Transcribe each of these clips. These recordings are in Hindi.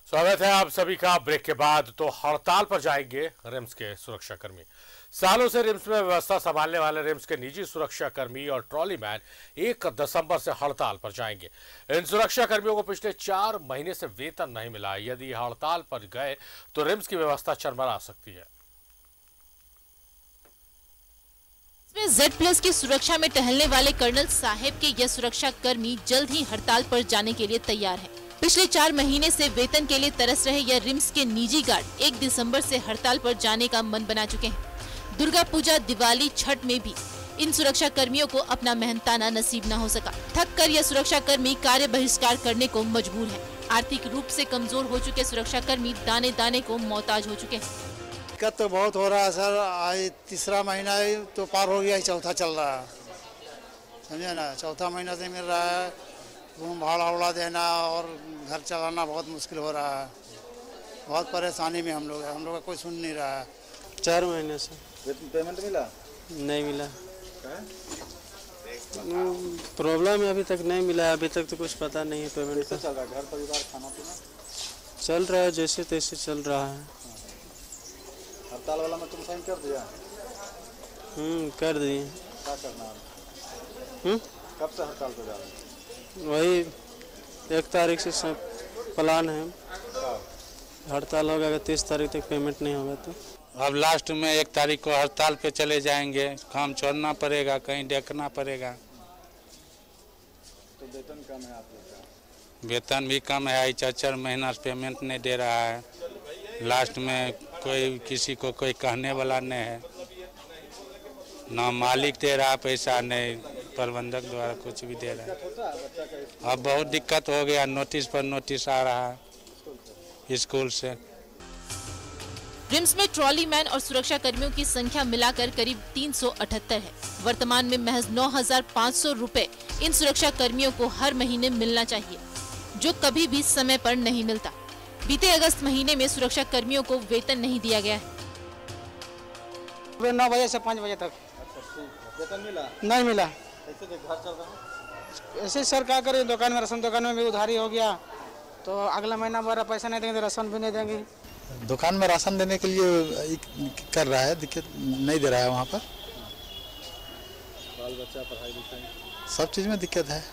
स्वागत है आप सभी का। ब्रेक के बाद तो हड़ताल पर जाएंगे रिम्स के सुरक्षाकर्मी। सालों से रिम्स में व्यवस्था संभालने वाले रिम्स के निजी सुरक्षाकर्मी और ट्रॉली मैन 1 दिसंबर से हड़ताल पर जाएंगे। इन सुरक्षाकर्मियों को पिछले 4 महीने से वेतन नहीं मिला। यदि हड़ताल पर गए तो रिम्स की व्यवस्था चरमरा सकती है। Z+ की सुरक्षा में टहलने वाले कर्नल साहेब के यह सुरक्षा कर्मी जल्द ही हड़ताल पर जाने के लिए तैयार हैं। पिछले 4 महीने से वेतन के लिए तरस रहे यह रिम्स के निजी गार्ड 1 दिसंबर से हड़ताल पर जाने का मन बना चुके हैं। दुर्गा पूजा, दिवाली, छठ में भी इन सुरक्षा कर्मियों को अपना मेहनताना नसीब न हो सका। थक कर यह सुरक्षा कर्मी कार्य बहिष्कार करने को मजबूर है। आर्थिक रूप से कमजोर हो चुके सुरक्षा कर्मी दाने दाने को मोहताज हो चुके हैं। दिक्कत तो बहुत हो रहा है सर। आज तीसरा महीना तो पार हो गया, चौथा चल रहा है, समझे ना। चौथा महीना से मिल रहा है, रूम भाड़ा देना और घर चलाना बहुत मुश्किल हो रहा है। बहुत परेशानी में हम लोग है, हम लोग का कोई सुन नहीं रहा है। 4 महीने से पेमेंट मिला नहीं मिला। प्रॉब्लम है, अभी तक नहीं मिला। अभी तक तो कुछ पता नहीं है पेमेंट का। चल रहा है घर परिवार, खाना पीना चल रहा है, जैसे तैसे चल रहा है। हड़ताल वाला में तुम साइन कर दिया? कर दिए। क्या करना है? कब से हड़ताल पे जा रहे हैं? वही 1 तारीख से सब प्लान है। हड़ताल होगा, अगर 30 तारीख तक पेमेंट नहीं होगा तो अब लास्ट में 1 तारीख को हड़ताल पे चले जाएंगे। काम छोड़ना पड़ेगा, कहीं देखना पड़ेगा। तो वेतन कम है आप लोग का? वेतन भी कम है, 4 महीना से पेमेंट नहीं दे रहा है। लास्ट में कोई किसी को कोई कहने वाला नहीं है, ना मालिक दे रहा पैसा, नहीं प्रबंधक द्वारा कुछ भी दे रहा है। अब बहुत दिक्कत हो गया, नोटिस पर नोटिस आ रहा है स्कूल से। रिम्स में ट्रॉली मैन और सुरक्षा कर्मियों की संख्या मिलाकर करीब 378 है। वर्तमान में महज 9,500 रुपए इन सुरक्षा कर्मियों को हर महीने मिलना चाहिए, जो कभी भी समय पर नहीं मिलता। बीते अगस्त महीने में सुरक्षा कर्मियों को वेतन नहीं दिया गया है। 9 बजे से 5 बजे तक वेतन मिला नहीं मिला। कैसे घर चल रहा है? ऐसे सर क्या करें, दुकान में राशन दुकान में भी उधारी हो गया, तो अगला महीना हमारा पैसा नहीं देंगे तो राशन भी नहीं देंगे। दुकान में राशन देने के लिए कर रहा है, दिक्कत नहीं दे रहा है। वहाँ पर बाल बच्चा, पढ़ाई लिखाई, सब चीज़ में दिक्कत है।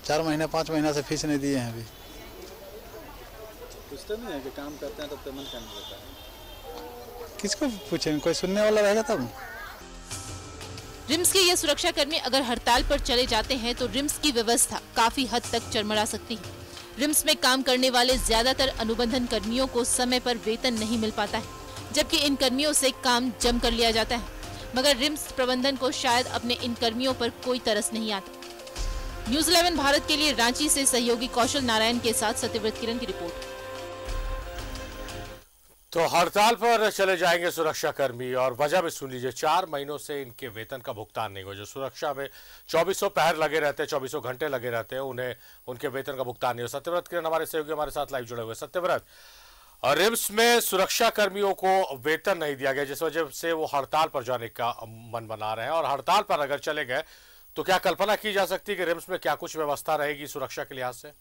4 महीना 5 महीना से फीस नहीं दिए हैं अभी। पूछते नहीं है कि काम करते हैं तो पेमेंट क्या नहीं देता है? किसको पूछेंगे, कोई सुनने वाला रहेगा तब। रिम्स के ये सुरक्षा कर्मी अगर हड़ताल पर चले जाते हैं तो रिम्स की व्यवस्था काफी हद तक चरमरा सकती है। रिम्स में काम करने वाले ज्यादातर अनुबंधन कर्मियों को समय पर वेतन नहीं मिल पाता है, जबकि इन कर्मियों से काम जम कर लिया जाता है। मगर रिम्स प्रबंधन को शायद अपने इन कर्मियों पर कोई तरस नहीं आता। न्यूज़ 11 भारत के लिए रांची से सहयोगी कौशल नारायण के साथ सत्यव्रत किरण की रिपोर्ट। तो हड़ताल पर चले जाएंगे सुरक्षाकर्मी और वजह भी सुन लीजिए। 4 महीनों से इनके वेतन का भुगतान नहीं हुआ। जो सुरक्षा में 2400 पहर लगे रहते हैं, 2400 घंटे लगे रहते हैं, उन्हें उनके वेतन का भुगतान नहीं हुआ। सत्यव्रत किरण हमारे सहयोगी हमारे साथ लाइव जुड़े हुए। सत्यव्रत, और रिम्स में सुरक्षा कर्मियों को वेतन नहीं दिया गया, जिस वजह से वो हड़ताल पर जाने का मन बना रहे हैं। और हड़ताल पर अगर चले गए तो क्या कल्पना की जा सकती है कि रिम्स में क्या कुछ व्यवस्था रहेगी सुरक्षा के लिहाज से?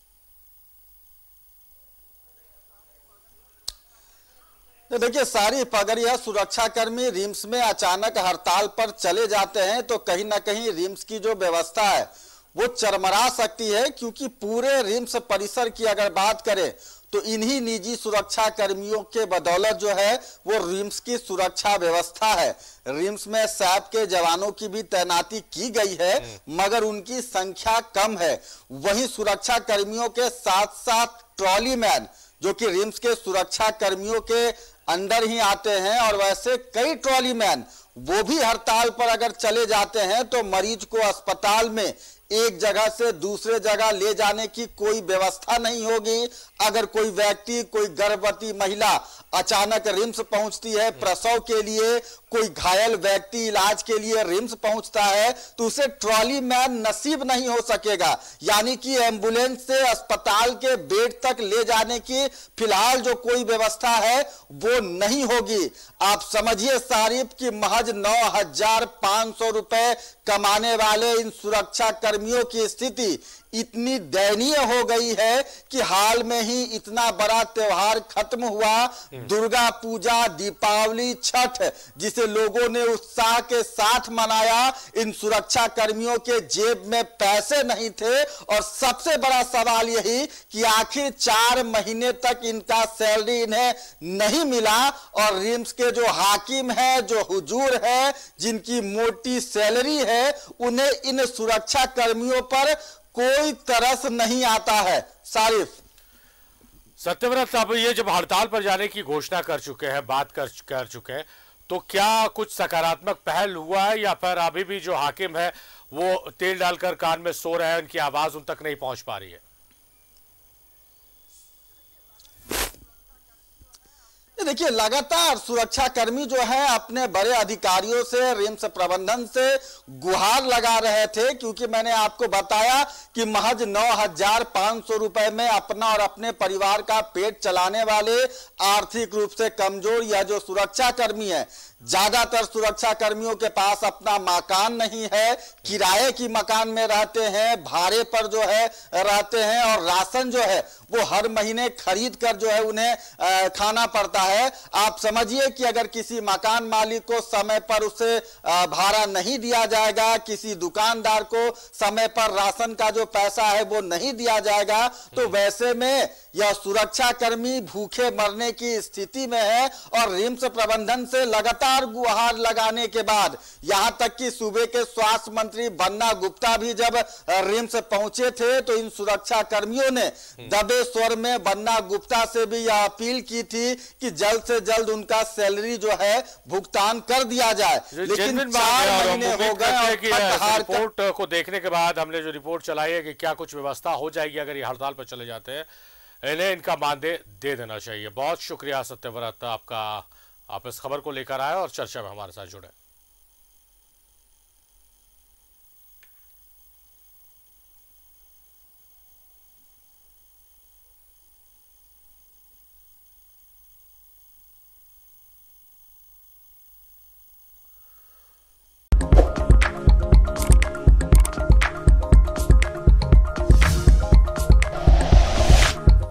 देखिए सारिफ, अगर यह सुरक्षा कर्मी रिम्स में अचानक हड़ताल पर चले जाते हैं तो कहीं ना कहीं रिम्स की जो व्यवस्था है वो चरमरा सकती है, क्योंकि पूरे रिम्स परिसर की अगर बात करें तो इन्हीं निजी सुरक्षा कर्मियों के बदौलत जो है वो रिम्स की सुरक्षा व्यवस्था है। रिम्स में सैप के जवानों की भी तैनाती की गई है, मगर उनकी संख्या कम है। वहीं सुरक्षा कर्मियों के साथ साथ ट्रॉली मैन, जो कि रिम्स के सुरक्षा कर्मियों के अंदर ही आते हैं, और वैसे कई ट्रॉली मैन वो भी हड़ताल पर अगर चले जाते हैं तो मरीज को अस्पताल में एक जगह से दूसरे जगह ले जाने की कोई व्यवस्था नहीं होगी। अगर कोई व्यक्ति, कोई गर्भवती महिला अचानक रिम्स पहुंचती है प्रसव के लिए, कोई घायल व्यक्ति इलाज के लिए रिम्स पहुंचता है, तो उसे ट्रॉली मैन नसीब नहीं हो सकेगा। यानी कि एम्बुलेंस से अस्पताल के बेड तक ले जाने की फिलहाल जो कोई व्यवस्था है वो नहीं होगी। आप समझिए सारिफ की महज 9,500 रुपए कमाने वाले इन सुरक्षा कर्मियों की स्थिति इतनी दयनीय हो गई है कि हाल में ही इतना बड़ा त्योहार खत्म हुआ, दुर्गा पूजा, दीपावली, छठ, जिसे लोगों ने उत्साह के साथ मनाया। इन सुरक्षा कर्मियों के जेब में पैसे नहीं थे और सबसे बड़ा सवाल यही कि आखिर 4 महीने तक इनका सैलरी इन्हें नहीं मिला और रिम्स के जो हाकिम है, जो हुजूर है, जिनकी मोटी सैलरी है, उन्हें इन सुरक्षा कर्मियों पर कोई तरस नहीं आता है। सारिफ, सत्यव्रत, अब ये जब हड़ताल पर जाने की घोषणा कर चुके हैं, बात कर चुके हैं, तो क्या कुछ सकारात्मक पहल हुआ है या फिर अभी भी जो हाकिम है वो तेल डालकर कान में सो रहे हैं, उनकी आवाज उन तक नहीं पहुंच पा रही है? देखिए, लगातार सुरक्षा कर्मी जो है अपने बड़े अधिकारियों से, रिम्स प्रबंधन से गुहार लगा रहे थे, क्योंकि मैंने आपको बताया कि महज 9,500 रुपए में अपना और अपने परिवार का पेट चलाने वाले आर्थिक रूप से कमजोर यह जो सुरक्षा कर्मी है, ज्यादातर सुरक्षा कर्मियों के पास अपना मकान नहीं है, किराए की मकान में रहते हैं, भाड़े पर जो है रहते हैं और राशन जो है वो हर महीने खरीद कर जो है उन्हें खाना पड़ता है। आप समझिए कि अगर किसी मकान मालिक को समय पर उसे भाड़ा नहीं दिया जाएगा, किसी दुकानदार को समय पर राशन का जो पैसा है वो नहीं दिया जाएगा, तो वैसे में यह सुरक्षा कर्मी भूखे मरने की स्थिति में है। और रिम्स प्रबंधन से लगातार गुहार लगाने के बाद यहां तक कि सूबे के स्वास्थ्य मंत्री बन्ना गुप्ता भी जब रिम्स पहुंचे थे तो इन सुरक्षा कर्मियों ने दबे स्वर में बन्ना गुप्ता से भी यह अपील की थी कि जल्द से जल्द उनका सैलरी जो है भुगतान कर दिया जाए। लेकिन 4 महीने हो गए। रिपोर्ट को देखने के बाद हमने जो रिपोर्ट चलाई है कि क्या कुछ व्यवस्था हो जाएगी अगर ये हड़ताल पर चले जाते हैं, इन्हें इनका मानदेय दे देना चाहिए। बहुत शुक्रिया सत्यव्रत आपका, आप इस खबर को लेकर आए और चर्चा में हमारे साथ जुड़े।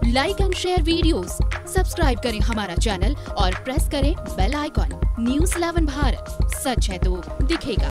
Like and share videos, subscribe करें हमारा चैनल और प्रेस करें बेल आइकॉन। न्यूज़ 11 भारत, सच है तो दिखेगा।